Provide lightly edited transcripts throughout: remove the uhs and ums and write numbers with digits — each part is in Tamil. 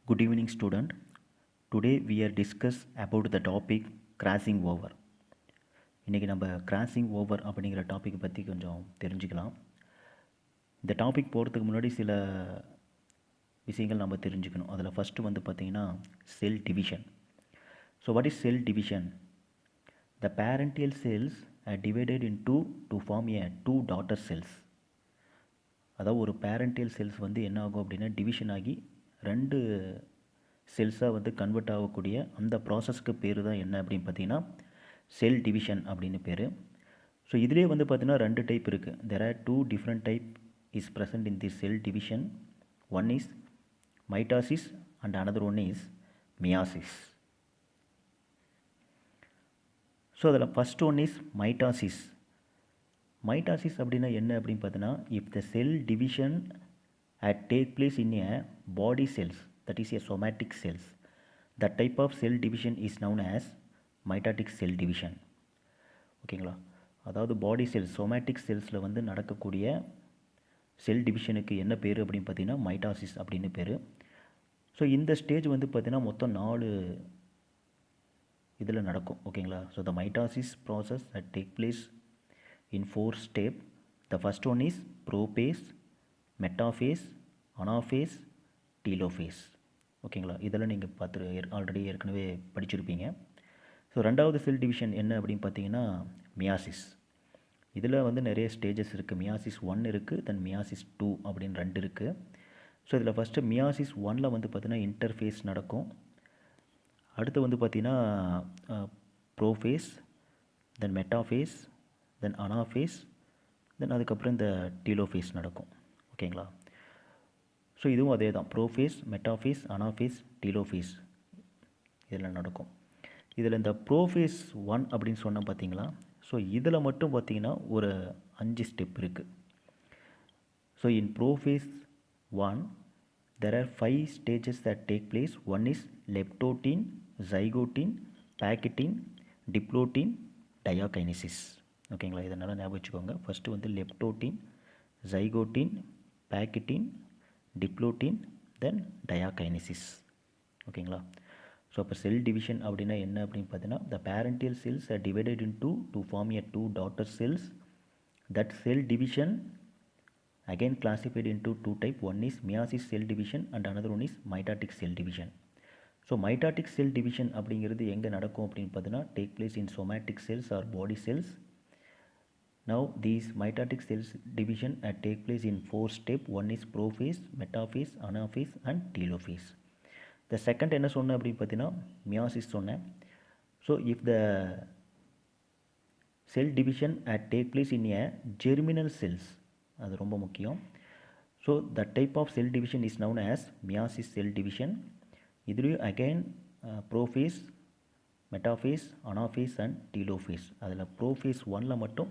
Good evening, student. Today we are discuss about the topic crossing over. இன்றைக்கி நம்ம கிராசிங் ஓவர் அப்படிங்கிற டாபிக் பற்றி கொஞ்சம் தெரிஞ்சுக்கலாம். இந்த டாபிக் போகிறதுக்கு முன்னாடி சில விஷயங்கள் நம்ம தெரிஞ்சுக்கணும். அதில் ஃபஸ்ட்டு வந்து பார்த்திங்கன்னா cell division. So what is cell division? The parental cells are divided into to form a two daughter cells. அதாவது ஒரு பேரண்டியல் செல்ஸ் வந்து என்ன ஆகும் அப்படின்னா டிவிஷன் ஆகி ரெண்டு செல்ஸாக வந்து கன்வெர்ட் ஆகக்கூடிய அந்த ப்ராசஸ்க்கு பேர் தான் என்ன அப்படின்னு பார்த்தீங்கன்னா செல் டிவிஷன் அப்படின்னு பேர். ஸோ இதிலே வந்து பார்த்தீங்கன்னா ரெண்டு டைப் இருக்குது. There are two different type is present in the cell division. One is mitosis and another one is meiosis. So அதில் first one is mitosis. Mitosis அப்படின்னா என்ன அப்படின்னு பார்த்தீங்கன்னா if the cell division at take place in a body cells, that is a somatic cells, that type of cell division is known as mitotic cell division. ஓகேங்களா? அதாவது பாடி செல்ஸ் சோமேட்டிக் செல்ஸில் வந்து நடக்கக்கூடிய செல் டிவிஷனுக்கு என்ன பேர் அப்படின்னு பார்த்தீங்கன்னா மைட்டாசிஸ் அப்படின்னு பேர். ஸோ இந்த ஸ்டேஜ் வந்து பார்த்தீங்கன்னா மொத்தம் 4 இதில் நடக்கும். ஓகேங்களா? So the mitosis process at take place in 4 step. The first one is ProBass, metaphase, anaphase, telophase. ஓகேங்களா? இதெல்லாம் நீங்கள் ஆல்ரெடி ஏற்கனவே படிச்சிருப்பீங்க. ஸோ ரெண்டாவது செல் டிவிஷன் என்ன அப்படின்னு பார்த்தீங்கன்னா மியாசிஸ். இதில் வந்து நிறைய ஸ்டேஜஸ் இருக்குது. மியாசிஸ் 1 இருக்குது, தென் மியாசிஸ் 2 அப்படின்னு 2 இருக்குது. ஸோ இதில் ஃபஸ்ட்டு மியாசிஸ் 1 வந்து பார்த்தீங்கன்னா இன்டர்ஃபேஸ் நடக்கும். அடுத்து வந்து பார்த்தீங்கன்னா ப்ரோஃபேஸ், தென் மெட்டாஃபேஸ், தென் அனாஃபேஸ், தென் அதுக்கப்புறம் இந்த டீலோஃபேஸ் நடக்கும். ஓகேங்களா? ஸோ இதுவும் அதே தான். ப்ரோஃபேஸ், மெட்டாஃபேஸ், அனாஃபேஸ், டீலோஃபேஸ் இதில் நடக்கும். இதில் இந்த ப்ரோஃபேஸ் 1 அப்படின்னு சொன்னால் பார்த்தீங்களா, ஸோ இதில் மட்டும் பார்த்தீங்கன்னா ஒரு 5 ஸ்டெப் இருக்குது. So in prophase 1 there are 5 stages that take place. One is leptotin, zygotin, packaging, diplotin, diakinesis. ஓகேங்களா? இதனால் ஞாபகம் வச்சுக்கோங்க. ஃபஸ்ட்டு வந்து லெப்டோட்டின், ஜைகோட்டின், பேக்கெட்டின், டிப்ளோட்டின், தென் டயாகைனிசிஸ். ஓகேங்களா? ஸோ அப்போ செல் டிவிஷன் அப்படின்னா என்ன அப்படின்னு பார்த்தீங்கன்னா the parental cells are divided into form a 2 daughter cells. That cell division again classified into 2 type. One is meiosis cell division and another one is mitotic cell division. So mitotic cell division அப்படிங்கிறது எங்கே நடக்கும் அப்படின்னு பார்த்தீங்கன்னா take place in somatic cells or body cells. Now these mitotic cells division take place in 4 step. One is prophase, metaphase, anaphase and telophase. The second என்ன சொன்னேன் அப்படின்னு பார்த்தீங்கன்னா மியாசிஸ் சொன்னேன். So if the cell division take place in a germinal cells, அது ரொம்ப முக்கியம். So the type of cell division is known as meiosis cell division. இதுலேயும் again prophase, metaphase, anaphase and telophase. அதில் ப்ரோஃபேஸ் 1 மட்டும்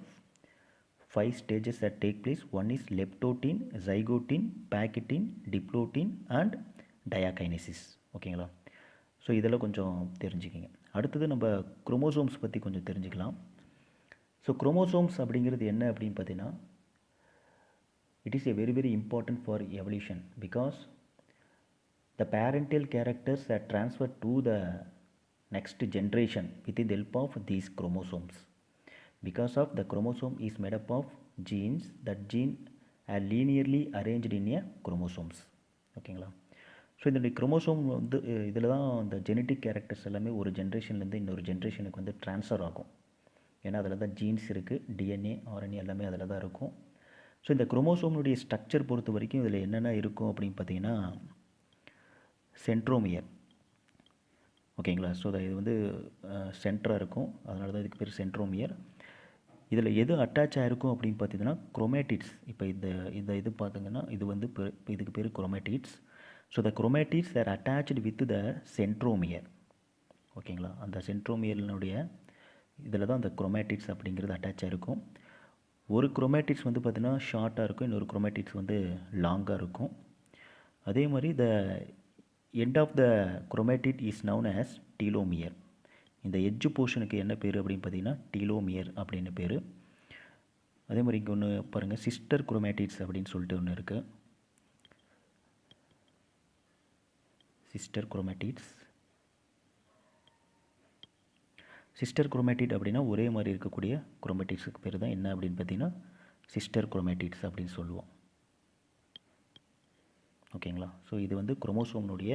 5 stages at take place. One is leptotene, zygotene, pachytene, diplotene and diakinesis. ஓகேங்களா? ஸோ இதெல்லாம் கொஞ்சம் தெரிஞ்சுக்கிங்க. அடுத்தது நம்ம குரோமோசோம்ஸ் பற்றி கொஞ்சம் தெரிஞ்சுக்கலாம். ஸோ குரோமோசோம்ஸ் அப்படிங்கிறது என்ன அப்படின்னு பார்த்தீங்கன்னா it is a very important for evolution because the parental characters are transferred to the next generation with the help of these chromosomes. Because of the chromosome is made up of genes, that gene are linearly arranged in a chromosomes. ஓகேங்களா? ஸோ இந்த குரோமோசோம் வந்து இதில் தான் இந்த ஜெனட்டிக் கேரக்டர்ஸ் எல்லாமே ஒரு ஜென்ரேஷன்லேருந்து இன்னொரு ஜென்ரேஷனுக்கு வந்து ட்ரான்ஸ்ஃபர் ஆகும். ஏன்னா அதில் தான் ஜீன்ஸ் இருக்குது, டிஎன்ஏ, ஆர்என்ஏ எல்லாமே அதில் தான் இருக்கும். ஸோ இந்த குரோமோசோம்னுடைய ஸ்ட்ரக்சர் பொறுத்த வரைக்கும் இதில் என்னென்ன இருக்கும் அப்படின்னு பார்த்தீங்கன்னா சென்ட்ரோமியர். ஓகேங்களா? ஸோ இது வந்து சென்டராக இருக்கும், அதனால தான் இதுக்கு பேர் சென்ட்ரோமியர். இதில் எது அட்டாச் ஆகிருக்கும் அப்படின்னு பார்த்தீங்கன்னா குரோமேட்டிட்ஸ். இப்போ இது பார்த்திங்கன்னா இது வந்து இதுக்கு பேர் chromatids. So the chromatids are attached with the centromere. ஓகேங்களா? அந்த சென்ட்ரோமியர்னுடைய இதில் தான் அந்த குரோமேட்டிட்ஸ் அப்படிங்கிறது அட்டாச் ஆகிருக்கும். ஒரு குரோமேட்டிட்ஸ் வந்து பார்த்திங்கன்னா ஷார்ட்டாக இருக்கும், இன்னொரு குரோமேட்டிட்ஸ் வந்து லாங்காக இருக்கும். அதே மாதிரி the end of the chromatid is known as telomere. இந்த எட்ஜ் போர்ஷனுக்கு என்ன பேர் அப்படின்னு பார்த்தீங்கன்னா டீலோமியர் அப்படின்னு பேர். அதே மாதிரி இங்கே ஒன்று பாருங்கள், சிஸ்டர் குரோமேட்டிட்ஸ் அப்படின்னு சொல்லிட்டு ஒன்று இருக்குது. Sister chromatids. சிஸ்டர் குரோமேட்டிட் அப்படின்னா ஒரே மாதிரி இருக்கக்கூடிய குரோமேட்டிட்ஸுக்கு பேர் தான் என்ன அப்படின்னு பார்த்தீங்கன்னா சிஸ்டர் குரோமேட்டிட்ஸ் அப்படின்னு சொல்லுவோம். ஓகேங்களா. ஸோ இது வந்து குரோமோசோம்னுடைய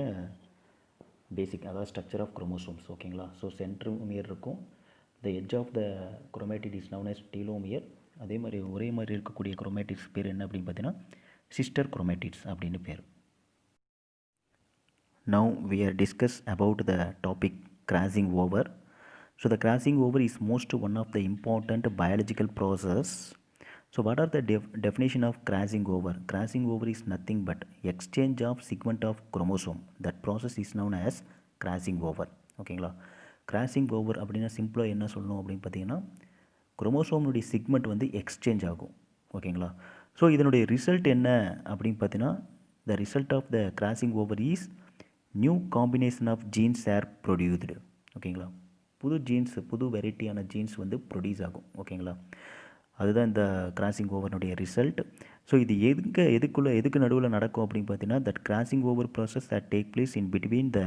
பேசிக், அதாவது ஸ்ட்ரக்சர் ஆஃப் குரோமோசோம்ஸ். ஓகேங்களா. ஸோ சென்ட்ரோமியர் இருக்கும். The edge of the chromatid is known as telomere. அதே மாதிரி ஒரே மாதிரி இருக்கக்கூடிய குரோமேட்டிட்ஸ் பேர் என்ன அப்படின்னு பார்த்தீங்கன்னா சிஸ்டர் குரோமேட்டிட்ஸ் அப்படின்னு பேர். Now we are discuss about the topic crossing over. So the crossing over is most one of the important biological process. So what are the definition of crossing over? Crossing over is nothing but exchange of segment of chromosome. That process is known as crossing over. ஓகேங்களா. கிராசிங் ஓவர் அப்படின்னா சிம்பிளாக என்ன சொல்லணும் அப்படின்னு பார்த்தீங்கன்னா குரோமோசோம்னுடைய சிக்மெண்ட் வந்து எக்ஸ்சேஞ்ச் ஆகும். ஓகேங்களா. ஸோ இதனுடைய ரிசல்ட் என்ன அப்படின்னு பார்த்தீங்கன்னா the result of the crossing over is new combination of genes are produced. ஓகேங்களா. புது ஜீன்ஸ், புது வெரைட்டியான ஜீன்ஸ் வந்து ப்ரொடியூஸ் ஆகும். ஓகேங்களா. அதுதான் இந்த கிராசிங் ஓவர்னுடைய ரிசல்ட். ஸோ இது எதுக்கு நடுவில் நடக்கும் அப்படின்னு பார்த்தீங்கன்னா that crossing over process that take place in between the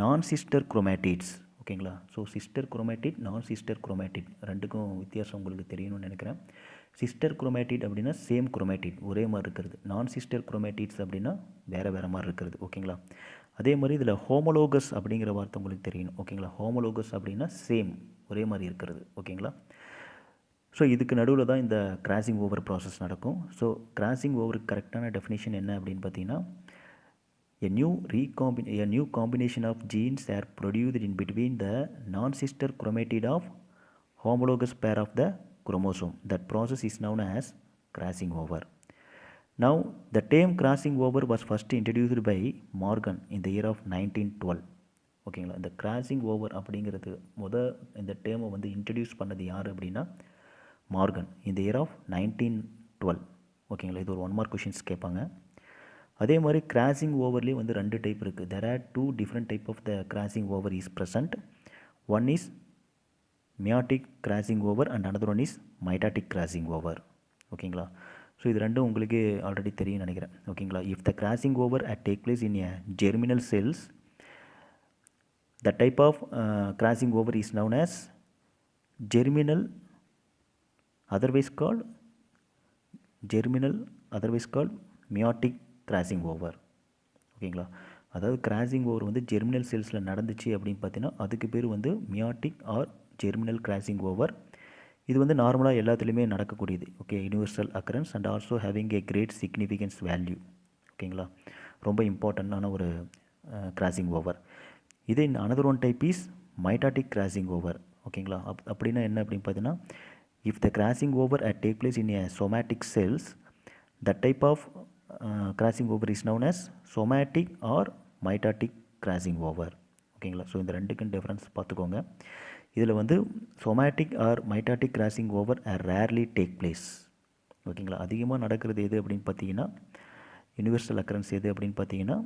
non sister chromatids. ஓகேங்களா. ஸோ சிஸ்டர் குரோமேட்டிட், நான் சிஸ்டர் குரோமேட்டிட் ரெண்டுக்கும் வித்தியாசம் உங்களுக்கு தெரியணும்னு நினைக்கிறேன். சிஸ்டர் குரோமேட்டிட் அப்படின்னா சேம் குரோமேட்டிட், ஒரே மாதிரி இருக்கிறது. நான் சிஸ்டர் குரோமேட்டிட்ஸ் அப்படின்னா வேறு மாதிரி இருக்கிறது. ஓகேங்களா. அதே மாதிரி இதில் ஹோமோலோகஸ் அப்படிங்கிற வார்த்தை உங்களுக்கு தெரியணும். ஓகேங்களா. ஹோமோலோகஸ் அப்படின்னா சேம், ஒரே மாதிரி இருக்கிறது. ஓகேங்களா. ஸோ இதுக்கு நடுவில் தான் இந்த கிராசிங் ஓவர் ப்ராசஸ் நடக்கும். ஸோ கிராசிங் ஓவருக்கு கரெக்டான டெஃபினேஷன் என்ன அப்படின்னு பார்த்தீங்கன்னா a new combination of genes are produced in between the non-sister chromatid of homologous pair of the chromosome. That process is known as crossing over. Now the term crossing over was first introduced by Morgan in the year of 1912. ஓகேங்களா. இந்த கிராசிங் ஓவர் அப்படிங்கிறது இந்த டேர்மை வந்து இன்ட்ரடியூஸ் பண்ணது யார் அப்படின்னா மார்கன் இந்த இயர் ஆஃப் 1912. ஓகேங்களா. இது ஒரு 1 மார்க் கொஷின்ஸ் கேட்பாங்க. அதே மாதிரி கிராசிங் ஓவர்லேயே வந்து 2 டைப் இருக்குது. There are 2 different type of the crossing over is present. One is meiotic crossing over and another one is mitotic crossing over. ஓகேங்களா. ஸோ இது ரெண்டும் உங்களுக்கு ஆல்ரெடி தெரியும் நினைக்கிறேன். ஓகேங்களா. If the crossing over at take place in a germinal cells, the type of crossing over is known as germinal, otherwise called meiotic crossing over. ஓகேங்களா. அதாவது கிராசிங் ஓவர் வந்து ஜெர்மினல் செல்ஸில் நடந்துச்சு அப்படின்னு பார்த்தீங்கன்னா அதுக்கு பேர் வந்து meiotic or germinal crossing over. இது வந்து நார்மலாக எல்லாத்துலேயுமே நடக்கக்கூடியது. Okay. Universal occurrence and also having a great significance value. ஓகேங்களா. ரொம்ப இம்பார்ட்டண்டான ஒரு கிராசிங் ஓவர். இதே another one type is mitotic crossing over. ஓகேங்களா. அப்படின்னா என்ன அப்படின்னு பார்த்தீங்கன்னா if the crossing over at take place in a somatic cells, the type of crossing over is known as somatic or mitotic crossing over. ஓகேங்களா. ஸோ இந்த ரெண்டுக்கும் டிஃப்ரென்ஸ் பார்த்துக்கோங்க. இதில் வந்து somatic or mitotic crossing over rarely take place. ஓகேங்களா. அதிகமாக நடக்கிறது எது அப்படின்னு பார்த்தீங்கன்னா யூனிவர்சல் அக்கரன்ஸ் எது அப்படின்னு பார்த்தீங்கன்னா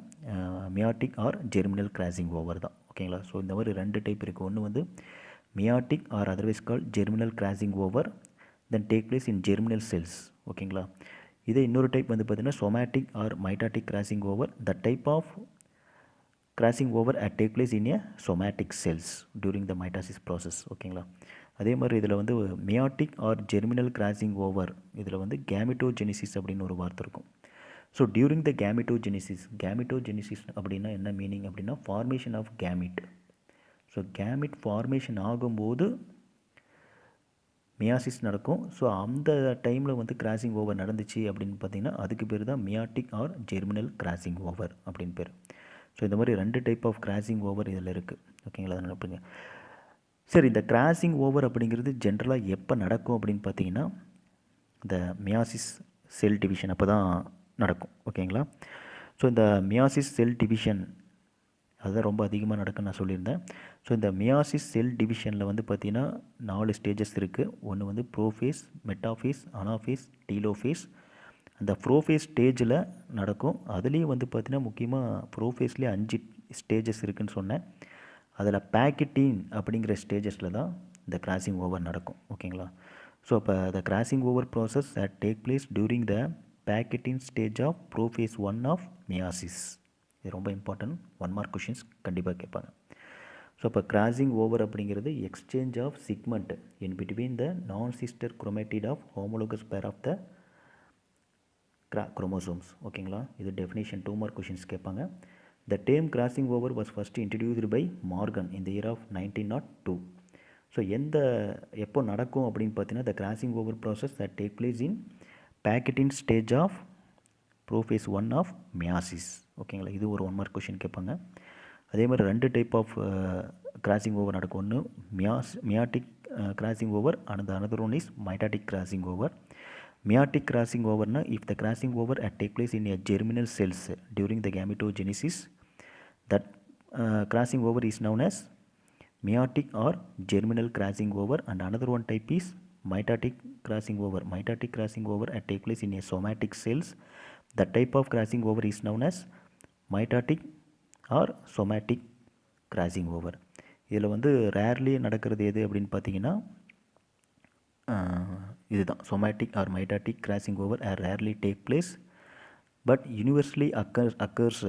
meiotic or germinal crossing over தான். ஓகேங்களா. ஸோ இந்த மாதிரி 2 டைப் இருக்குது. ஒன்று வந்து meiotic or otherwise called germinal crossing over then take place in germinal cells. ஓகேங்களா. இதே இன்னொரு டைப் வந்து பார்த்தீங்கன்னா somatic or mitotic crossing over. The type of crossing over at take place in a somatic cells during the mitosis process. ஓகேங்களா. அதே மாதிரி இதில் வந்து meiotic or germinal crossing over இதில் வந்து கேமிட்டோஜெனிசிஸ் அப்படின்னு ஒரு வார்த்தை இருக்கும். ஸோ டியூரிங் த கேமிட்டோஜெனிசிஸ் அப்படின்னா என்ன மீனிங் அப்படின்னா formation of gamete. So gamete formation ஆகும்போது மியாசிஸ் நடக்கும். ஸோ அந்த டைமில் வந்து கிராசிங் ஓவர் நடந்துச்சு அப்படின்னு பார்த்தீங்கன்னா அதுக்கு பேர் தான் meiotic or germinal crossing over அப்படின்னு பேர். ஸோ இந்த மாதிரி 2 டைப் ஆஃப் கிராசிங் ஓவர் இதில் இருக்குது. ஓகேங்களா. அதை நினைப்பீங்க. சரி, இந்த கிராசிங் ஓவர் அப்படிங்கிறது ஜென்ரலாக எப்போ நடக்கும் அப்படின்னு பார்த்தீங்கன்னா இந்த மியாசிஸ் செல் டிவிஷன் அப்போ தான் நடக்கும். ஓகேங்களா. ஸோ இந்த மியாசிஸ் செல் டிவிஷன் அதுதான் ரொம்ப அதிகமாக நடக்குன்னு நான் சொல்லியிருந்தேன். ஸோ இந்த மியாசிஸ் செல் டிவிஷனில் வந்து பார்த்திங்கன்னா 4 ஸ்டேஜஸ் இருக்குது. ஒன்று வந்து ப்ரோஃபேஸ், மெட்டாஃபேஸ், அனாஃபேஸ், டீலோஃபேஸ். அந்த ப்ரோஃபேஸ் ஸ்டேஜில் நடக்கும். அதுலேயும் வந்து பார்த்திங்கன்னா முக்கியமாக ப்ரோஃபேஸ்லேயே 5 ஸ்டேஜஸ் இருக்குதுன்னு சொன்னேன். அதில் பேக்கெட்டின் அப்படிங்கிற ஸ்டேஜஸில் தான் இந்த கிராசிங் ஓவர் நடக்கும். ஓகேங்களா. ஸோ அப்போ the crossing over process at take place during the pachytene stage of prophase 1 of meiosis. இது ரொம்ப இம்பார்ட்டன்ட், 1 மார்க் கொஷின்ஸ் கண்டிப்பாக கேட்பாங்க. ஸோ இப்போ கிராசிங் ஓவர் அப்படிங்கிறது exchange of segment in between the non sister chromatid of homologous pair of the chromosomes. ஓகேங்களா, இது டெஃபினேஷன் 2 மார்க் கொஷின்ஸ் கேட்பாங்க. The term crossing over was first introduced by Morgan in the year of 1902. So எப்போ நடக்கும் அப்படின்னு பார்த்தீங்கன்னா, the crossing over process that take place in pachytene stage of prophase 1 of meiosis. ஓகேங்களா, இது ஒரு 1 மார்க் கொஷின் கேட்பாங்க. அதே மாதிரி 2 டைப் ஆஃப் கிராசிங் ஓவர் நடக்கும். ஒன்று meiotic crossing over and another one is mitotic crossing over. Meiotic crossing ஓவர்னா if the crossing over take place in a germinal cells during the gametogenesis, that crossing over is known as meiotic or germinal crossing over. And another one type is mitotic crossing over. Mitotic crossing over take place in a somatic cells. That type of crossing over is known as mitotic or somatic crossing over. இதில் வந்து ரேர்லி நடக்கிறது எது அப்படின்னு பார்த்தீங்கன்னா இதுதான், somatic or mitotic crossing over are rarely take place but universally occurs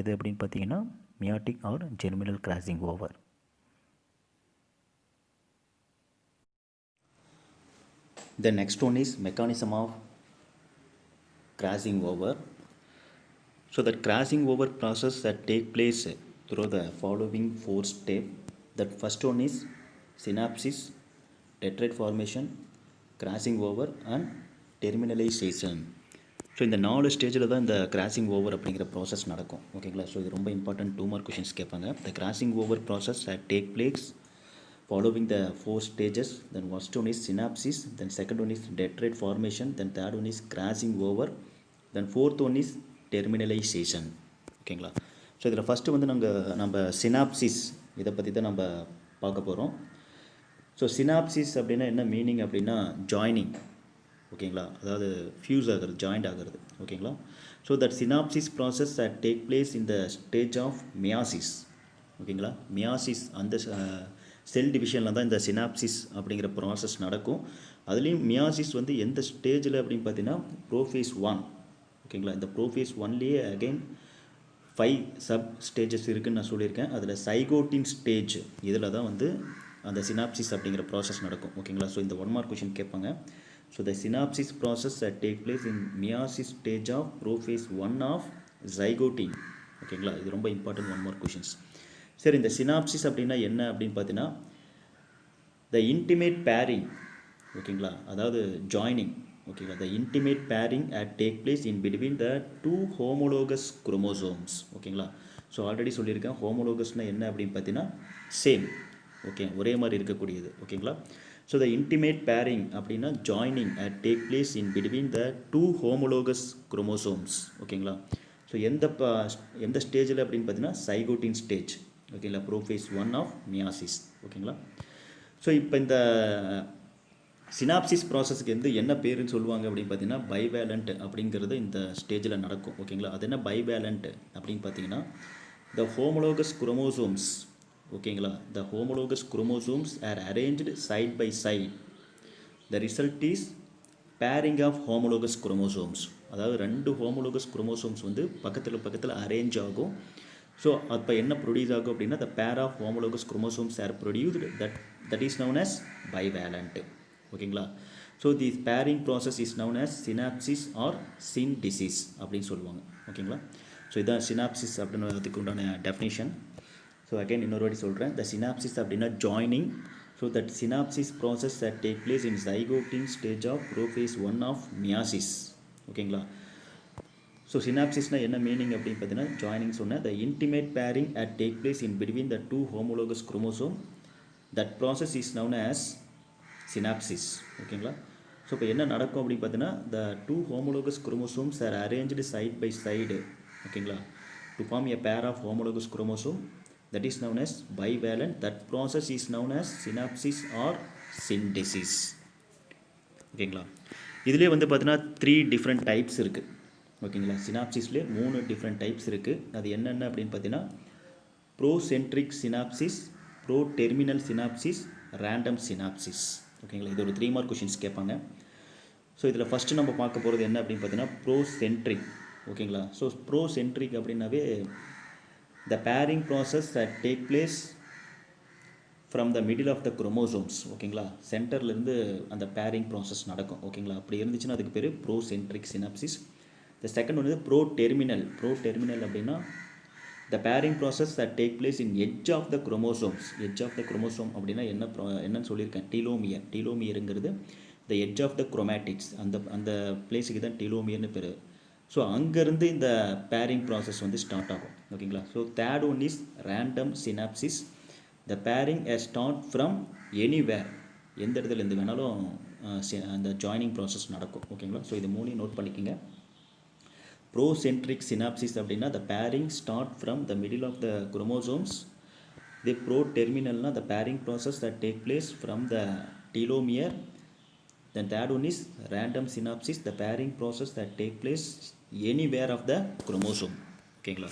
எது அப்படின்னு பார்த்தீங்கன்னா meiotic or germinal crossing over. The next one is mechanism of crossing over. So that crossing over process that take place through the following 4 steps. That first one is synapsis, tetrad formation, crossing over and terminalization. So இந்த 4 ஸ்டேஜில் தான் இந்த கிராசிங் ஓவர் அப்படிங்கிற ப்ராசஸ் நடக்கும். ஓகேங்களா, ஸோ இது ரொம்ப இம்பார்ட்டன்ட் 2 மார்க் கொஷின்ஸ் கேட்பாங்க. The crossing over process take place following the 4 stages. Then first one is synapsis, then second one is tetrad formation, then third one is crossing over, then fourth one is terminalization. ஓகேங்களா, ஸோ இதில் ஃபஸ்ட்டு வந்து நம்ம சினாப்சிஸ் இதை பற்றி தான் நம்ம பார்க்க போகிறோம். ஸோ சினாப்சிஸ் அப்படின்னா என்ன மீனிங் அப்படின்னா ஜாயினிங். ஓகேங்களா, அதாவது ஃபியூஸ் ஆகிறது, ஜாயிண்ட் ஆகிறது. ஓகேங்களா, so that synapsis process take place in the stage of meiosis. ஓகேங்களா, மியாசிஸ் அந்த செல் டிவிஷனில் தான் இந்த சினாப்சிஸ் அப்படிங்கிற ப்ராசஸ் நடக்கும். அதுலேயும் மியாசிஸ் வந்து எந்த ஸ்டேஜில் அப்படின்னு பார்த்தீங்கன்னா ப்ரோஃபேஸ் 1. ஓகேங்களா, இந்த ப்ரோஃபேஸ் 1லேயே அகெயின் 5 சப் ஸ்டேஜஸ் இருக்குதுன்னு நான் சொல்லியிருக்கேன். அதில் சைகோட்டின் ஸ்டேஜ் இதில் தான் வந்து அந்த சினாப்சிஸ் அப்படிங்கிற ப்ராசஸ் நடக்கும். ஓகேங்களா, ஸோ இந்த 1 மார்க் கொஷின் கேட்பாங்க. So the synapsis process take place in meiosis stage of prophase 1 of zygotene. ஓகேங்களா, இது ரொம்ப இம்பார்ட்டன்ட் 1 மார்க் கொஷின்ஸ். சரி, இந்த சினாப்சிஸ் அப்படின்னா என்ன அப்படின்னு பார்த்தீங்கன்னா த இன்டிமேட் பேரிங். ஓகேங்களா, அதாவது ஜாயினிங். ஓகேங்களா, the intimate pairing take place in between the 2 homologous chromosomes. ஓகேங்களா, ஸோ ஆல்ரெடி சொல்லியிருக்கேன் ஹோமோலோகஸ்னால் என்ன அப்படின்னு பார்த்தீங்கன்னா சேம். ஓகே, ஒரே மாதிரி இருக்கக்கூடியது. ஓகேங்களா, ஸோ த இன்டிமேட் பேரிங் அப்படின்னா joining take place in between the 2 homologous chromosomes. ஓகேங்களா, ஸோ எந்த ஸ்டேஜில் அப்படின்னு பார்த்தீங்கன்னா சைகோட்டின் ஸ்டேஜ். ஓகேங்களா, ப்ரோஃபேஸ் 1 ஆஃப் மியாசிஸ். ஓகேங்களா, ஸோ இப்போ இந்த சினாப்சிஸ் ப்ராசஸ்க்கு என்ன பேருன்னு சொல்லுவாங்க அப்படின்னு பார்த்தீங்கன்னா பைவேலண்ட் அப்படிங்கிறது இந்த ஸ்டேஜில் நடக்கும். ஓகேங்களா, அது என்ன பைவேலண்ட் அப்படின்னு பார்த்தீங்கன்னா த ஹோமோலோகஸ் குரோமோசோம்ஸ். ஓகேங்களா, the homologous chromosomes are arranged side by side. The result is pairing of homologous chromosomes. அதாவது 2 ஹோமோலோகஸ் குரோமோசோம்ஸ் வந்து பக்கத்தில் அரேஞ்ச் ஆகும். ஸோ அப்போ என்ன ப்ரொடியூஸ் ஆகும் அப்படின்னா the pair of homologous chromosomes are produced that is known as bivalent. ஓகேங்களா, so the pairing process is known as synapsis or syndesis அப்படின்னு சொல்லுவாங்க. ஓகேங்களா, ஸோ இதான் சினாப்சிஸ் அப்படின்னு அதுக்கு உண்டான டெஃபினிஷன். ஸோ அகைன் இன்னொரு வாட்டி சொல்கிறேன், த சினாப்சிஸ் அப்படின்னா joining. So that synapsis process take place in zygotene stage of prophase 1 of meiosis. ஓகேங்களா, ஸோ சினாப்சிஸ்னால் என்ன மீனிங் அப்படின்னு பார்த்தீங்கன்னா ஜாயினிங் சொன்னேன். The intimate pairing take place in between the 2 homologous chromosome. That process is known as synapsis. ஓகேங்களா, ஸோ இப்போ என்ன நடக்கும் அப்படின்னு பார்த்தீங்கன்னா the 2 homologous chromosomes are arranged side by side. ஓகேங்களா, to form a pair of homologous chromosome that is known as bivalent. That process is known as synapsis or synthesis. ஓகேங்களா, இதிலே வந்து பார்த்தீங்கன்னா 3 டிஃப்ரெண்ட் டைப்ஸ் இருக்குது. ஓகேங்களா, சினாப்சிஸ்லேயே 3 டிஃப்ரெண்ட் டைப்ஸ் இருக்குது. அது என்னென்ன அப்படின்னு பார்த்தீங்கன்னா procentric synapsis, proterminal synapsis, random synapsis. ஓகேங்களா, இது ஒரு 3 மார்க் கொஷின்ஸ் கேட்பாங்க. ஸோ இதில் ஃபஸ்ட்டு நம்ம பார்க்க போகிறது என்ன அப்படின்னு பார்த்தீங்கன்னா ப்ரோசென்ட்ரிக். ஓகேங்களா. ஸோ ப்ரோ சென்ட்ரிக் அப்படின்னாவே the pairing process that take place from the middle of the chromosomes. ஓகேங்களா, சென்டர்லேருந்து அந்த பேரிங் ப்ராசஸ் நடக்கும். ஓகேங்களா, அப்படி இருந்துச்சுன்னா அதுக்கு பேர் procentric synapsis. The second வந்து ப்ரோ டெர்மினல். ப்ரோ டெர்மினல் அப்படின்னா the pairing process that take place in edge of the chromosomes. Edge of the chromosome அப்படின்னா என்னன்னு சொல்லியிருக்கேன், டீலோமியர். டீலோமியருங்கிறது the edge of the chromatids. அந்த பிளேஸுக்கு தான் டீலோமியர்னு பேர். ஸோ அங்கேருந்து இந்த பேரிங் ப்ராசஸ் வந்து ஸ்டார்ட் ஆகும். ஓகேங்களா. So third one is random synapsis. The pairing start from anywhere. எந்த இடத்துல இருந்து வேணாலும் அந்த ஜாயினிங் ப்ராசஸ் நடக்கும். ஓகேங்களா. ஸோ இது மூணையும் நோட் பண்ணிக்கோங்க. ப்ரோசென்ட்ரிக் சினாப்சிஸ் அப்படின்னா the pairing start from the middle of the chromosomes. The ப்ரோ டெர்மினல்னா the pairing process that take place from the telomere. Then third one is random synapsis, the pairing process that take place anywhere of the chromosome. ஓகேங்களா.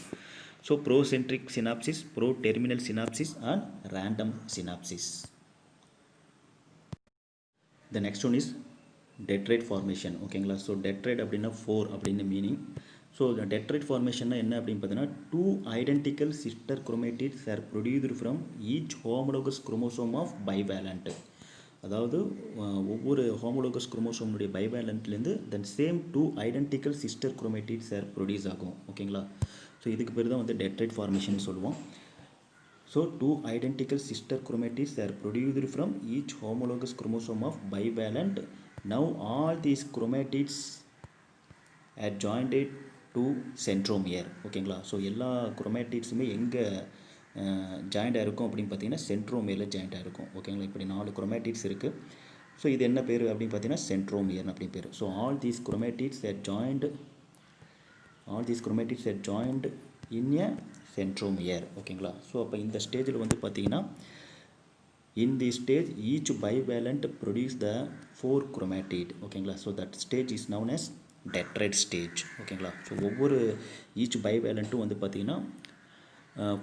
So procentric synapsis, proterminal synapsis and random synapsis. The next one is tetrad formation. ஓகேங்களா. ஸோ டெட்ரைட் அப்படின்னா 4 அப்படின்னு மீனிங். ஸோ டெட்ரைட் ஃபார்மேஷன்னா என்ன அப்படின்னு பார்த்தீங்கன்னா 2 identical sister chromatids are produced from each homologous chromosome of bivalent. அதாவது ஒவ்வொரு ஹோமோலோகஸ் குரோமோசோமுடைய பைவேலண்ட்லேருந்து then same 2 identical sister chromatids are produce ஆகும். ஓகேங்களா. ஸோ இதுக்கு பேர் தான் வந்து டெட்ரைட் ஃபார்மேஷன் சொல்லுவோம். So 2 identical sister chromatids are produced from each homologous chromosome of bivalent. Now all these chromatids are jointed to centromere. ஓகேங்களா. ஸோ எல்லா குரோமேட்டிட்ஸுமே எங்கே ஜாயிண்டாக இருக்கும் அப்படின்னு பார்த்தீங்கன்னா சென்ட்ரோமியரில் ஜாயிண்டாக இருக்கும். ஓகேங்களா. இப்படி 4 குரோமேட்டிட்ஸ் இருக்குது. ஸோ இது என்ன பேர் அப்படின்னு பார்த்தீங்கன்னா சென்ட்ரோமியர் அப்படின்னு பேர். So all these chromatids are joint in a centromere. ஓகேங்களா. ஸோ அப்போ இந்த ஸ்டேஜில் வந்து பார்த்தீங்கன்னா in the stage each bivalent produce the 4 chromatid. ஓகேங்களா. So that stage is known as tetrad stage. ஓகேங்களா. ஸோ ஒவ்வொரு ஈச் பைவேலண்ட்டும் வந்து பார்த்தீங்கன்னா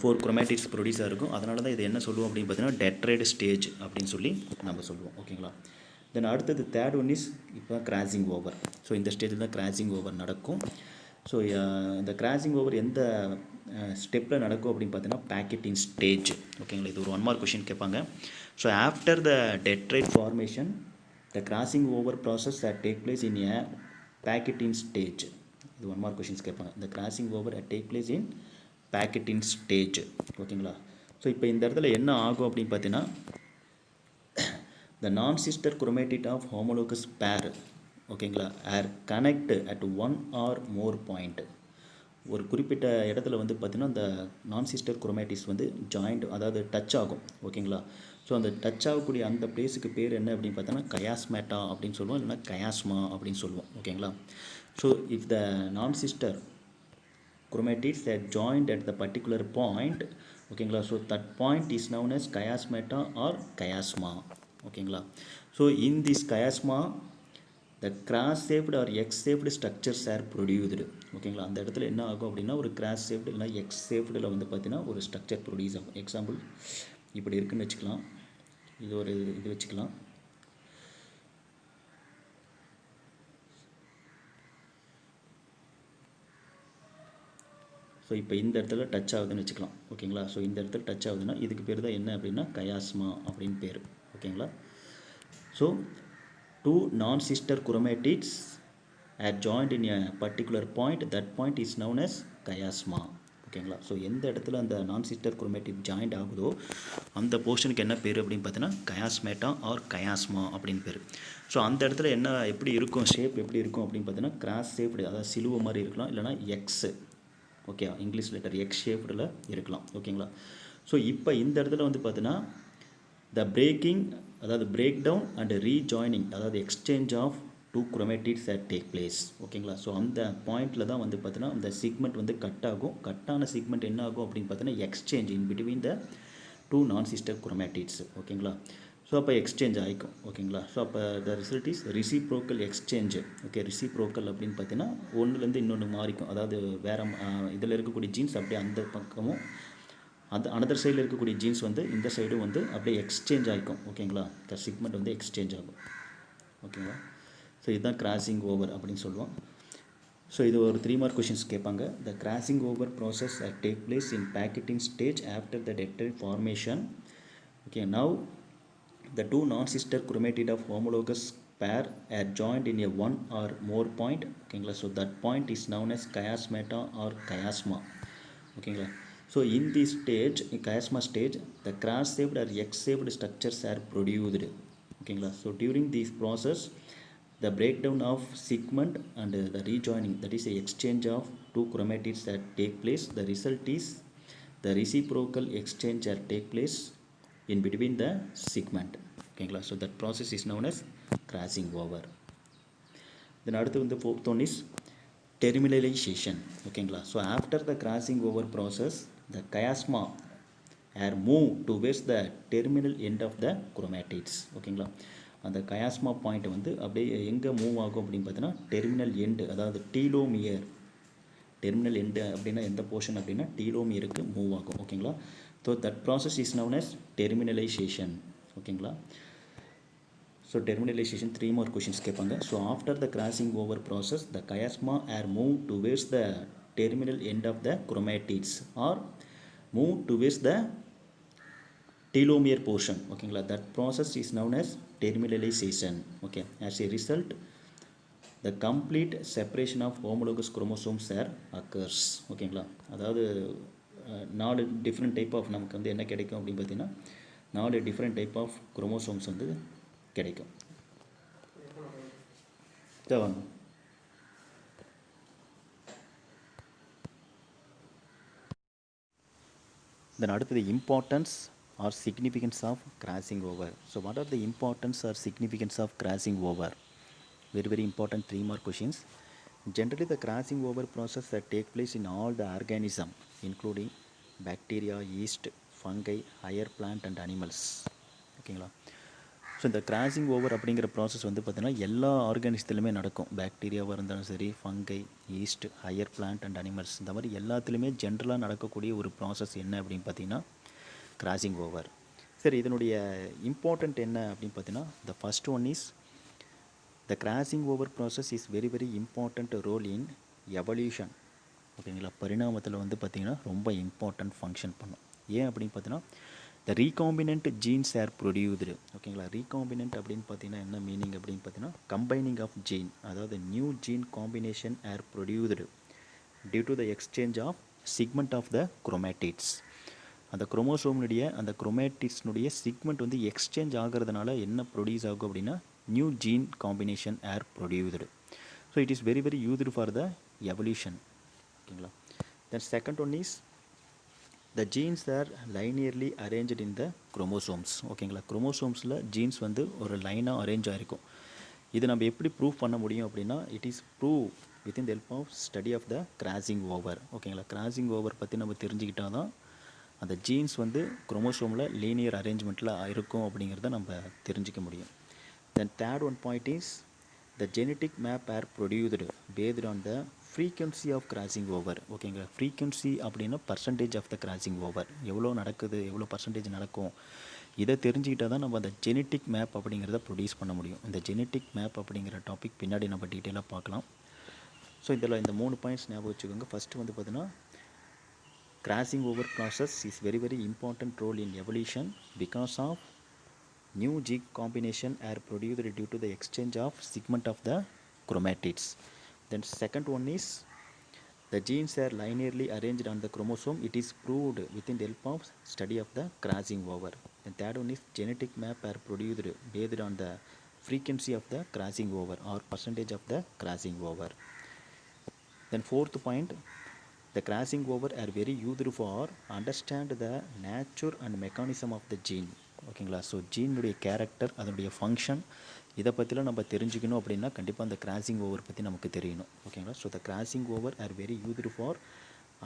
4 குரோமேட்டிட்ஸ் ப்ரொடியூஸாக இருக்கும். அதனால தான் இது என்ன சொல்லுவோம் அப்படின்னு பார்த்தீங்கன்னா டெட்ரைட் ஸ்டேஜ் அப்படின்னு சொல்லி நம்ம சொல்லுவோம். ஓகேங்களா. தென் அடுத்தது தேர்ட் ஒன் இஸ் இப்போ கிராசிங் ஓவர். ஸோ இந்த ஸ்டேஜில் தான் கிராசிங் ஓவர் நடக்கும். ஸோ இந்த கிராசிங் ஓவர் எந்த ஸ்டெப்பில் நடக்கும் அப்படின்னு பார்த்தீங்கன்னா பேக்கெட்டிங் ஸ்டேஜ். ஓகேங்களா. இது ஒரு 1 மார்க் கொஷின் கேட்பாங்க. So after the tetrad formation the crossing over process that take place in a pachytene stage. இது 1 மார்க் கொஷின்ஸ் கேட்பாங்க. இந்த crossing over take place in pachytene stage. ஓகேங்களா. ஸோ இப்போ இந்த இடத்துல என்ன ஆகும் அப்படின்னு பார்த்தீங்கன்னா த non sister chromatid of homologous pair. ஓகேங்களா are connect at 1 or more point. ஒரு குறிப்பிட்ட இடத்துல வந்து பார்த்தீங்கன்னா அந்த நான் சிஸ்டர் குரோமேட்டிஸ் வந்து ஜாயிண்ட், அதாவது டச் ஆகும். ஓகேங்களா. ஸோ அந்த டச் ஆகக்கூடிய அந்த பிளேஸுக்கு பேர் என்ன அப்படின்னு பார்த்தோன்னா கயாஸ்மேட்டா அப்படின்னு சொல்லுவோம், இல்லைனா கயாஸ்மா அப்படின்னு சொல்லுவோம். ஓகேங்களா. So if the non sister chromatids that joined at the particular point, ஓகேங்களா. So that point is known as chiasmata or chiasma. ஓகேங்களா. So in this chiasma the cross shaped or x shaped structures are produced. ஓகேங்களா. அந்த இடத்துல என்ன ஆகும் அப்படின்னா ஒரு கிராஸ் ஷேப்டு இல்லைனா எக்ஸ் ஷேப்டில் வந்து பார்த்தீங்கன்னா ஒரு ஸ்ட்ரக்சர் ப்ரொடியூஸ் ஆகும். எக்ஸாம்பிள் இப்படி இருக்குன்னு வச்சுக்கலாம். இது ஒரு இது வச்சுக்கலாம். ஸோ இப்போ இந்த இடத்துல டச் ஆகுதுன்னு வச்சுக்கலாம். ஓகேங்களா. ஸோ இந்த இடத்துல டச் ஆகுதுன்னா இதுக்கு பேர் தான் என்ன அப்படின்னா கயாஸ்மா அப்படின்னு பேர். ஓகேங்களா. So 2 non sister chromatids are joint in a particular point, that point is known as chiasma. ஓகேங்களா. ஸோ எந்த இடத்துல அந்த நான் சிஸ்டர் குரோமேட்டிட் ஜாயிண்ட் ஆகுதோ அந்த போர்ஷனுக்கு என்ன பேர் அப்படின்னு பார்த்தீங்கன்னா கயாஸ்மேட்டா ஆர் கயாஸ்மா அப்படின்னு பேர். ஸோ அந்த இடத்துல என்ன எப்படி இருக்கும், ஷேப் எப்படி இருக்கும் அப்படின்னு பார்த்தீங்கன்னா கிராஸ் ஷேப்டு, அதாவது சிலுவை மாதிரி இருக்கலாம், இல்லைனா X. Okay, English letter X ஷேப்டில் இருக்கலாம். ஓகேங்களா. ஸோ இப்போ இந்த இடத்துல வந்து பார்த்தீங்கன்னா த பிரேக்கிங், அதாவது பிரேக் டவுன் அண்ட் ரீஜாயினிங், அதாவது exchange of 2 chromatids at take place. ஓகேங்களா. ஸோ அந்த பாயிண்டில் தான் வந்து பார்த்தீங்கன்னா அந்த சிக்மெண்ட் வந்து கட் ஆகும். கட்டான சிக்மெண்ட் என்ன ஆகும் அப்படின்னு பார்த்தீங்கன்னா exchange in between the 2 non sister chromatids. ஓகேங்களா. ஸோ அப்போ எக்ஸ்சேஞ்ச் ஆகிக்கும். ஓகேங்களா. ஸோ அப்போ த result is reciprocal exchange. Okay, reciprocal அப்படின்னு பார்த்தீங்கன்னா ஒன்றுலேருந்து இன்னொன்று மாறிக்கும். அதாவது வேறு இதில் இருக்கக்கூடிய ஜீன்ஸ் அப்படியே அந்த பக்கமும் அந்த அனதர் சைடில் இருக்கக்கூடிய ஜீன்ஸ் வந்து இந்த சைடும் வந்து அப்படியே எக்ஸ்சேஞ்ச் ஆகிக்கும். ஓகேங்களா. சிக்மெண்ட் வந்து எக்ஸ்சேஞ்ச் ஆகும். ஓகேங்களா. ஸோ இதுதான் கிராசிங் ஓவர் அப்படின்னு சொல்லுவோம். ஸோ இது ஒரு 3 மார்க் கொஷின்ஸ் கேட்பாங்க. The crossing over process take place in pachytene stage after the tetrad formation. Okay, now the two non-sister chromatid of homologous pair are joined in a one or more point. ஓகேங்களா, so that point is known as chiasmata or chiasma. ஓகேங்களா, so in this stage, in chiasma stage, the cross-shaped or X-shaped structures are produced. ஓகேங்களா, so during this process, the breakdown of segment and the rejoining, that is the exchange of two chromatids that take place. The result is the reciprocal exchange that take place in between the segment. ஓகேங்களா, so that process is known as crossing over. Then அடுத்து வந்து fourth one is terminalization. ஓகேங்களா, so after the crossing over process, the chiasma are moved towards the terminal end of the chromatids. ஓகேங்களா, அந்த கயாஸ்மா பாயிண்ட் வந்து அப்படியே எங்கே மூவ் ஆகும் அப்படின்னு பார்த்தீங்கன்னா டெர்மினல் எண்டு, அதாவது டீலோமியர். டெர்மினல் எண்டு அப்படின்னா எந்த போர்ஷன் அப்படின்னா டீலோமியருக்கு மூவ் ஆகும். ஓகேங்களா, so that process is known as terminalisation. ஓகேங்களா, ஸோ டெர்மினலைசேஷன் 3 more கொஷின்ஸ் கேட்பாங்க. So after the crossing over process the chiasma are move towards the terminal end of the chromatids or move towards the telomere portion. ஓகேங்களா, that process is known as terminalization. okay, as a result the complete separation of homologous chromosomes are occurs. ஓகேங்களா, அதாவது 4 டிஃப்ரெண்ட் டைப் ஆஃப் நமக்கு வந்து என்ன கிடைக்கும் அப்படின்னு பார்த்தீங்கன்னா 4 டிஃப்ரெண்ட் டைப் ஆஃப் குரோமோசோம்ஸ் வந்து கிடைக்கும். தென் அடுத்தது importance or significance of crossing over. So what are the importance or significance of crossing over? Very very important 3 more questions. Generally the crossing over process that take place in all the organism including bacteria, yeast, fungi, higher plant and animals. ஓகேங்களா, ஸோ இந்த கிராசிங் ஓவர் அப்படிங்கிற ப்ராசஸ் வந்து பார்த்திங்கன்னா எல்லா ஆர்கானிசத்துலையுமே நடக்கும். பாக்டீரியாவாக இருந்தாலும் சரி, fungi, yeast, higher plant and animals, இந்த மாதிரி எல்லாத்துலேயுமே ஜென்ரலாக நடக்கக்கூடிய ஒரு ப்ராசஸ் என்ன அப்படின்னு பார்த்தீங்கன்னா கிராசிங் ஓவர். சரி, இதனுடைய இம்பார்ட்டண்ட் என்ன அப்படின்னு பார்த்தீங்கன்னா the first one is the crossing over process is very very important role in evolution. ஓகேங்களா, பரிணாமத்தில் வந்து பார்த்திங்கன்னா ரொம்ப இம்பார்ட்டண்ட் ஃபங்க்ஷன் பண்ணும். ஏன் அப்படின்னு பார்த்தீங்கன்னா the recombinant genes are produced. ஓகேங்களா, ரீகாம்பினன்ட் அப்படின்னு பார்த்தீங்கன்னா என்ன மீனிங் அப்படின்னு பார்த்தீங்கன்னா கம்பைனிங் ஆஃப் ஜீன், அதாவது new gene combination are produced due to the exchange of segment of the chromatids. அந்த குரோமோசோம்னுடைய அந்த குரோமேட்டிட்ஸ்னுடைய சிக்மெண்ட் வந்து எக்ஸ்சேஞ்ச் ஆகிறதுனால என்ன ப்ரொடியூஸ் ஆகும் அப்படின்னா new gene combination are produced. So it is very very used for the evolution. ஓகேங்களா, then second one is the genes are linearly arranged in the chromosomes. ஓகேங்களா, குரோமோசோம்ஸில் ஜீன்ஸ் வந்து ஒரு லைனாக அரேஞ்ச் ஆகிருக்கும். இது நம்ம எப்படி ப்ரூவ் பண்ண முடியும் அப்படின்னா it is prove within the help of study of the crossing over. ஓகேங்களா, கிராசிங் ஓவர் பற்றி நம்ம தெரிஞ்சுக்கிட்டால் தான் அந்த ஜீன்ஸ் வந்து குரோமோசோமில் லீனியர் அரேஞ்ச்மெண்ட்டில் இருக்கும் அப்படிங்கிறத நம்ம தெரிஞ்சிக்க முடியும். Then third one point is the genetic map are produced based on the frequency of crossing over. ஓகேங்களா, ஃப்ரீக்வன்சி அப்படின்னா percentage of the crossing over, எவ்வளோ நடக்குது, எவ்வளோ பர்சன்டேஜ் நடக்கும், இதை தெரிஞ்சுக்கிட்டால் தான் நம்ம அந்த ஜெனட்டிக் மேப் அப்படிங்கிறத ப்ரொடியூஸ் பண்ண முடியும். இந்த ஜெனட்டிக் மேப் அப்படிங்கிற டாபிக் பின்னாடி நம்ம டீட்டெயிலாக பார்க்கலாம். ஸோ இதில் இந்த 3 பாயிண்ட்ஸ் ஞாபகம் வச்சுக்கோங்க. ஃபஸ்ட்டு வந்து பார்த்தீங்கன்னா crossing over process is very very important role in evolution because of new gene combination are produced due to the exchange of segment of the chromatids. Then second one is the genes are linearly arranged on the chromosome. It is proved within the help of study of the crossing over. Then third one is genetic map are produced based on the frequency of the crossing over or percentage of the crossing over. Then fourth point, the crossing over are very used for understand the nature and mechanism of the gene. ஓகேங்களா, ஸோ ஜீனுடைய கேரக்டர், அதனுடைய ஃபங்க்ஷன், இதை பற்றிலாம் நம்ம தெரிஞ்சுக்கணும் அப்படின்னா கண்டிப்பாக அந்த கிராசிங் ஓவர் பற்றி நமக்கு தெரியணும். ஓகேங்களா, so the crossing over are very used for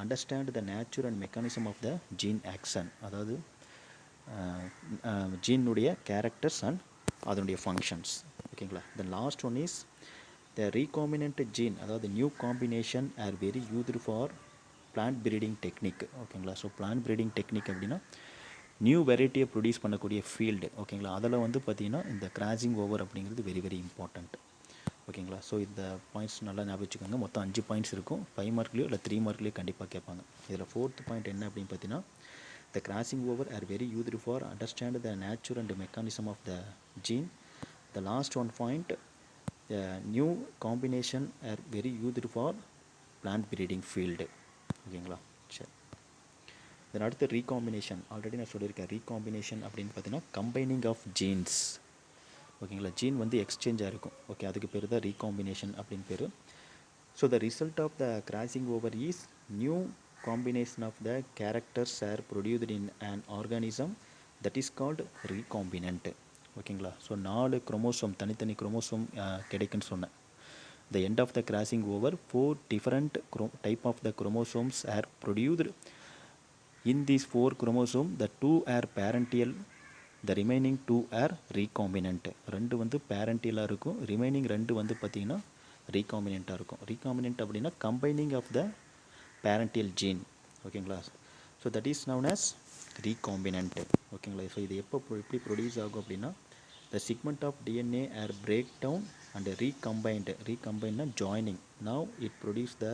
understand the nature and mechanism of the gene action, அதாவது ஜீனுடைய கேரக்டர்ஸ் அண்ட் அதனுடைய ஃபங்க்ஷன்ஸ். ஓகேங்களா, the last one is the recombinant gene, அதாவது new combination are very used for plant breeding technique. ஓகேங்களா, ஸோ பிளான்ட் ப்ரீடிங் டெக்னிக் அப்படின்னா நியூ வெரைட்டியை ப்ரொடியூஸ் பண்ணக்கூடிய ஃபீல்டு. ஓகேங்களா, அதில் வந்து பார்த்திங்கன்னா இந்த கிராசிங் ஓவர் அப்படிங்கிறது வெரி வெரி இம்பார்ட்டண்ட். ஓகேங்களா. ஸோ இந்த பாயிண்ட்ஸ் நல்லா ஞாபகம் வச்சுக்கோங்க. மொத்தம் 5 பாயிண்ட்ஸ் இருக்கும். 5 மார்க்லேயோ இல்லை 3 மார்க்லேயோ கண்டிப்பாக கேட்பாங்க. இதில் 4th பாயிண்ட் என்ன அப்படின்னு பார்த்தீங்கன்னா, the crossing over are very used for understand the nature and mechanism of the gene. The last one point, the new combination are very used for plant breeding field. ஓகேங்களா. சரி, தென் அடுத்து ரீகாம்பினேஷன். ஆல்ரெடி நான் சொல்லியிருக்கேன், ரீகாம்பினேஷன் அப்படின்னு பார்த்தீங்கன்னா கம்பைனிங் ஆஃப் ஜீன்ஸ். ஓகேங்களா. ஜீன் வந்து எக்ஸ்சேஞ்சாக இருக்கும். ஓகே, அதுக்கு பேர் தான் ரீகாம்பினேஷன் அப்படின்னு பேர். So the result of the crossing over is new combination of the characters are produced in an organism that is called recombinant. ஓகேங்களா. ஸோ 4 குரோமோசோம் தனித்தனி குரோமோசோம் கிடைக்குன்னு சொன்னேன். The end of the crossing over 4 different type of the chromosomes are produced. In these 4 chromosomes, the 2 are parental, the remaining 2 are recombinant. 2 வந்து பேரண்டியலாக இருக்கும், ரிமைனிங் 2 வந்து பார்த்திங்கன்னா ரீகாம்பினண்ட்டாக இருக்கும். ரீகாம்பினண்ட் அப்படின்னா combining of the parental gene. ஓகேங்களா. So that is known as recombinant. ஓகேங்களா. ஸோ இது எப்படி ப்ரொடியூஸ் ஆகும் அப்படின்னா, the segment of DNA are break down and recombined joining. Now it produce the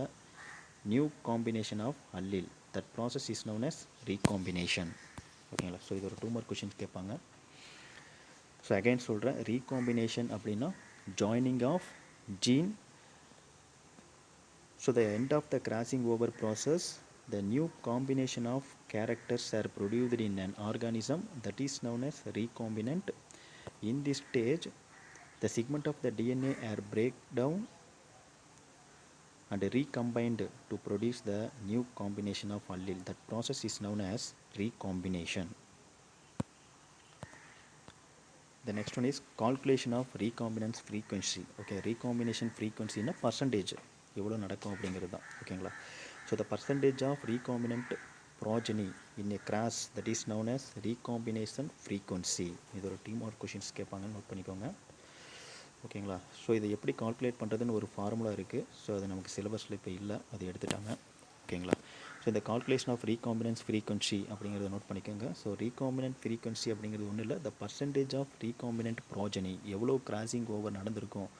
new combination of allele. That process is known as recombination. ஓகேங்களா. ஸோ இது ஒரு 2 மார்க் கொஷின்ஸ் கேட்பாங்க. ஸோ அகைன் சொல்கிறேன், ரீகாம்பினேஷன் அப்படின்னா joining of gene. So the end of the crossing over process, the new combination of characters are produced in an organism that is known as recombinant. In this stage, the segment of the DNA are break down and recombined to produce the new combination of allele. That process is known as recombination. The next one is calculation of recombinance frequency. Okay, recombination frequency in a percentage எவ்வளோ நடக்கும் அப்படிங்கிறது தான். ஓகேங்களா. So the percentage of recombinant progeny in a cross that is known as recombination frequency. இது ஒரு டீம் ஆர் கொஷின்ஸ் கேட்பாங்க, நோட் பண்ணிக்கோங்க. ஓகேங்களா. ஸோ இதை எப்படி கால்குலேட் பண்ணுறதுன்னு ஒரு ஃபார்முலா இருக்குது. ஸோ அது நமக்கு சிலபஸில் இப்போ இல்லை, அது எடுத்துட்டாங்க. ஓகேங்களா. ஸோ இந்த கால்குலேஷன் ஆஃப் ரீகாம்பினன்ஸ் ஃப்ரீக்வன்சி அப்படிங்கிறத நோட் பண்ணிக்கோங்க. ஸோ ரீகாம்பினன்ட் ஃப்ரீக்வன்சி அப்படிங்கிறது ஒன்றும் இல்லை, த பர்சன்டேஜ் ஆஃப் ரீகாம்பினன்ட் ப்ராஜெனி, எவ்வளோ கிராசிங் ஓவர் நடந்திருக்கும்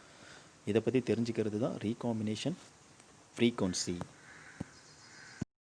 இதை பற்றி தெரிஞ்சுக்கிறது தான் ரீகாம்பினேஷன் ஃப்ரீக்வன்சி.